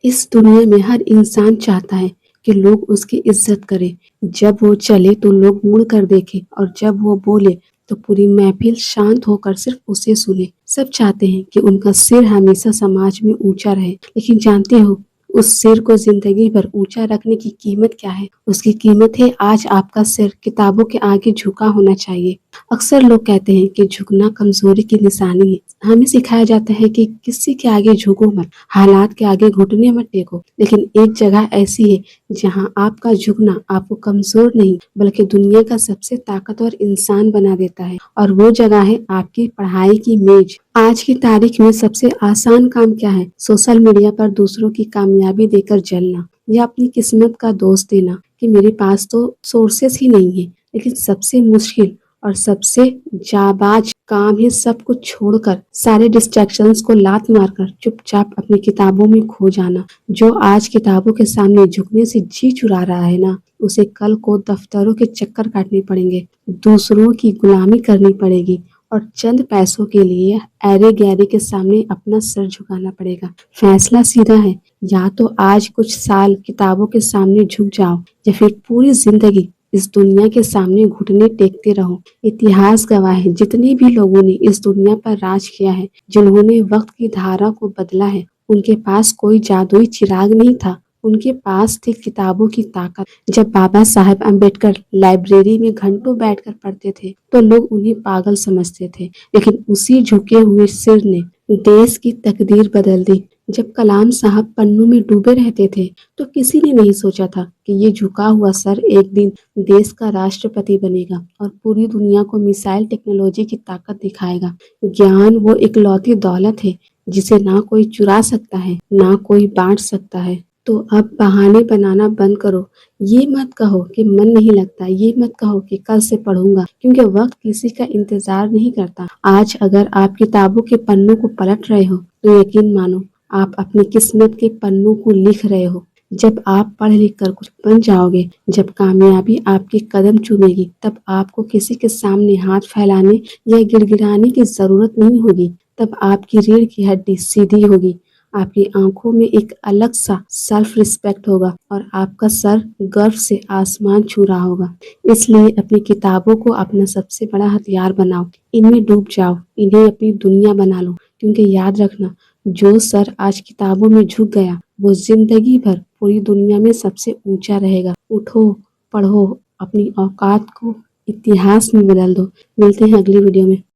इस दुनिया में हर इंसान चाहता है कि लोग उसकी इज्जत करें। जब वो चले तो लोग मुड़ कर देखें और जब वो बोले तो पूरी महफिल शांत होकर सिर्फ उसे सुने। सब चाहते हैं कि उनका सिर हमेशा समाज में ऊंचा रहे, लेकिन जानते हो उस सिर को जिंदगी भर ऊंचा रखने की कीमत क्या है? उसकी कीमत है आज आपका सिर किताबों के आगे झुका होना चाहिए। अक्सर लोग कहते हैं कि झुकना कमजोरी की निशानी है। हमें सिखाया जाता है कि किसी के आगे झुको मत, हालात के आगे घुटने मत टेको। लेकिन एक जगह ऐसी है जहां आपका झुकना आपको कमजोर नहीं बल्कि दुनिया का सबसे ताकतवर इंसान बना देता है, और वो जगह है आपकी पढ़ाई की मेज। आज की तारीख में सबसे आसान काम क्या है? सोशल मीडिया पर दूसरों की कामयाबी देकर जलना या अपनी किस्मत का दोष देना कि मेरे पास तो सोर्सेस ही नहीं है। लेकिन सबसे मुश्किल और सबसे जाबाज काम है सब कुछ छोड़कर, सारे डिस्ट्रैक्शंस को लात मारकर चुपचाप अपनी किताबों में खो जाना। जो आज किताबों के सामने झुकने से जी चुरा रहा है ना, उसे कल को दफ्तरों के चक्कर काटने पड़ेंगे, दूसरों की गुलामी करनी पड़ेगी और चंद पैसों के लिए ऐरे गैरे के सामने अपना सर झुकाना पड़ेगा। फैसला सीधा है, या तो आज कुछ साल किताबों के सामने झुक जाओ या फिर पूरी जिंदगी इस दुनिया के सामने घुटने टेकते रहो। इतिहास गवाह है, जितने भी लोगों ने इस दुनिया पर राज किया है, जिन्होंने वक्त की धारा को बदला है, उनके पास कोई जादुई चिराग नहीं था, उनके पास थी किताबों की ताकत। जब बाबा साहेब अम्बेडकर लाइब्रेरी में घंटों बैठकर पढ़ते थे तो लोग उन्हें पागल समझते थे, लेकिन उसी झुके हुए सिर ने देश की तकदीर बदल दी। जब कलाम साहब पन्नों में डूबे रहते थे तो किसी ने नहीं सोचा था कि ये झुका हुआ सर एक दिन देश का राष्ट्रपति बनेगा और पूरी दुनिया को मिसाइल टेक्नोलॉजी की ताकत दिखाएगा। ज्ञान वो इकलौती दौलत है जिसे ना कोई चुरा सकता है, ना कोई बांट सकता है। तो अब बहाने बनाना बंद करो। ये मत कहो कि मन नहीं लगता, ये मत कहो कि कल से पढ़ूंगा, क्योंकि वक्त किसी का इंतजार नहीं करता। आज अगर आप किताबों के पन्नों को पलट रहे हो तो यकीन मानो आप अपनी किस्मत के पन्नों को लिख रहे हो। जब आप पढ़ लिख कर कुछ बन जाओगे, जब कामयाबी आपके कदम चूमेगी, तब आपको किसी के सामने हाथ फैलाने या गिड़गिड़ाने की जरूरत नहीं होगी। तब आपकी रीढ़ की हड्डी सीधी होगी, आपकी आंखों में एक अलग सा सेल्फ रिस्पेक्ट होगा और आपका सर गर्व से आसमान छू रहा होगा। इसलिए अपनी किताबों को अपना सबसे बड़ा हथियार बनाओ, इनमें डूब जाओ, इन्हें अपनी दुनिया बना लो। क्योंकि याद रखना, जो सर आज किताबों में झुक गया वो जिंदगी भर पूरी दुनिया में सबसे ऊंचा रहेगा। उठो, पढ़ो, अपनी औकात को इतिहास में बदल दो। मिलते हैं अगली वीडियो में।